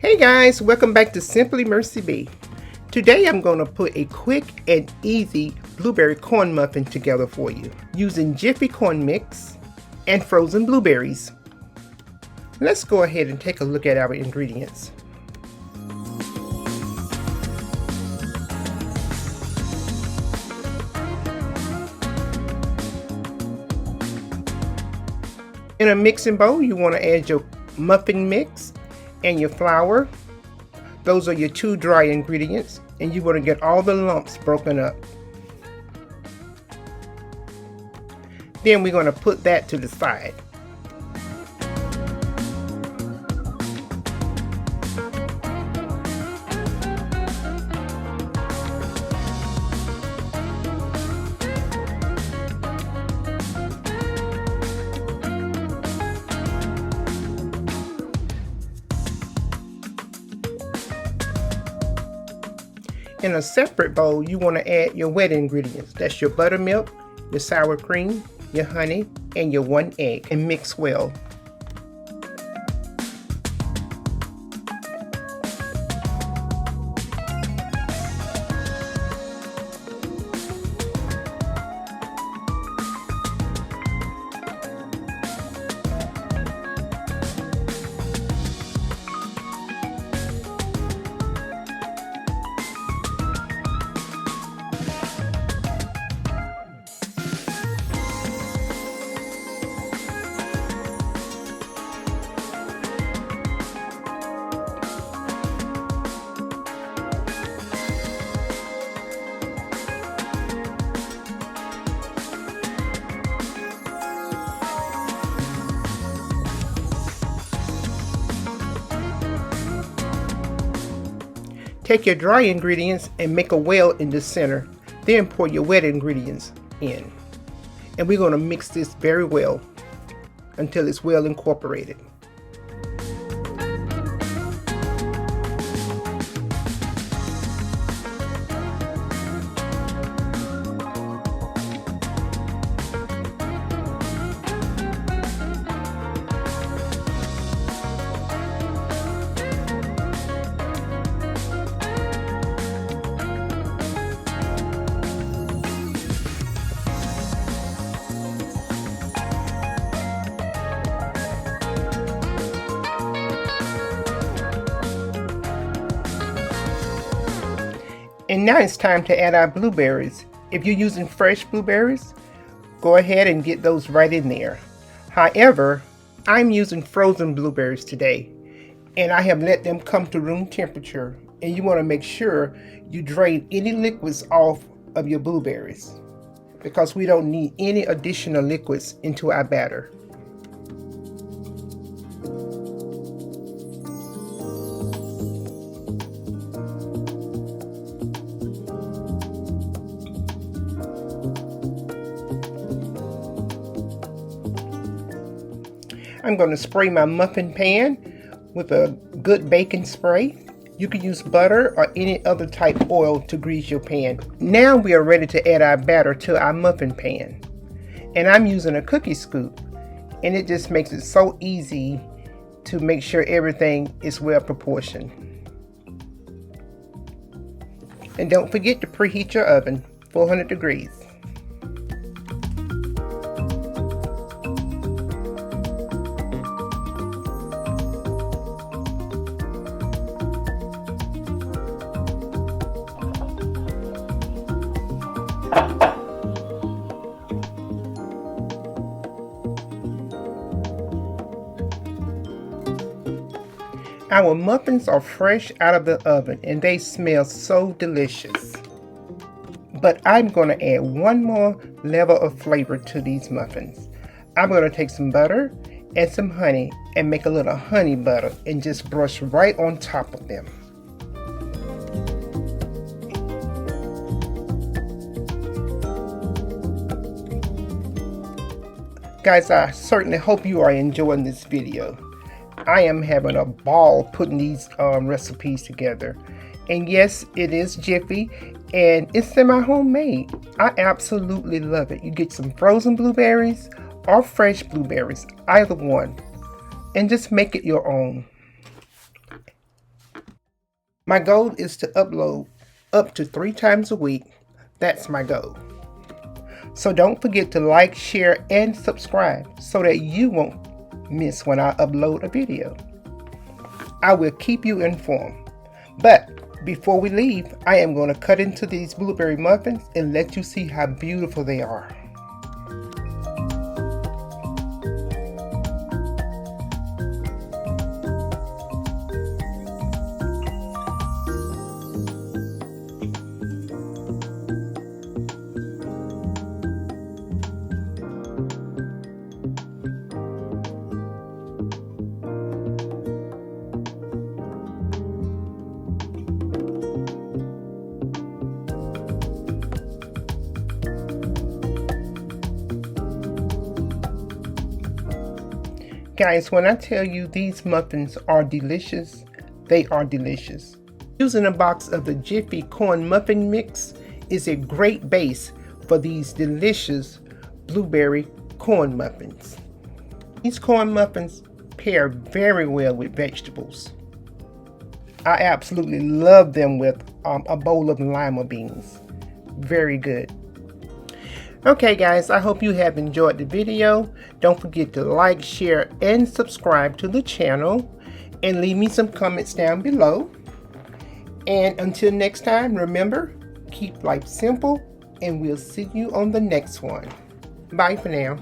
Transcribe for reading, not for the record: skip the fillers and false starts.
Hey guys, welcome back to Simply Mercy B. Today I'm going to put a quick and easy blueberry corn muffin together for you using Jiffy corn mix and frozen blueberries. Let's go ahead and take a look at our ingredients. In a mixing bowl, you want to add your muffin mix and your flour. Those are your two dry ingredients, and you want to get all the lumps broken up. Then we're going to put that to the side. In a separate bowl, you want to add your wet ingredients. That's your buttermilk, your sour cream, your honey, and your 1 egg, and mix well. Take your dry ingredients and make a well in the center. Then pour your wet ingredients in. And we're going to mix this very well until it's well incorporated. And now it's time to add our blueberries. If you're using fresh blueberries, go ahead and get those right in there. However, I'm using frozen blueberries today, and I have let them come to room temperature. And you want to make sure you drain any liquids off of your blueberries, because we don't need any additional liquids into our batter. I'm going to spray my muffin pan with a good baking spray. You can use butter or any other type oil to grease your pan. Now we are ready to add our batter to our muffin pan. And I'm using a cookie scoop, and it just makes it so easy to make sure everything is well proportioned. And don't forget to preheat your oven, 400 degrees. Our muffins are fresh out of the oven and they smell so delicious. But I'm going to add one more level of flavor to these muffins. I'm going to take some butter and some honey and make a little honey butter and just brush right on top of them. Guys, I certainly hope you are enjoying this video. I am having a ball putting these recipes together. And yes, it is Jiffy, and it's semi-homemade. I absolutely love it. You get some frozen blueberries or fresh blueberries, either one, and just make it your own. My goal is to upload up to 3 times a week. That's my goal. So don't forget to like, share, and subscribe so that you won't miss when I upload a video. I will keep you informed. But before we leave, I am going to cut into these blueberry muffins and let you see how beautiful they are. Guys, when I tell you these muffins are delicious, they are delicious. Using a box of the Jiffy corn muffin mix is a great base for these delicious blueberry corn muffins. These corn muffins pair very well with vegetables. I absolutely love them with a bowl of lima beans. Very good. Okay guys, I hope you have enjoyed the video. Don't forget to like, share, and subscribe to the channel. And leave me some comments down below. And until next time, remember, keep life simple. And we'll see you on the next one. Bye for now.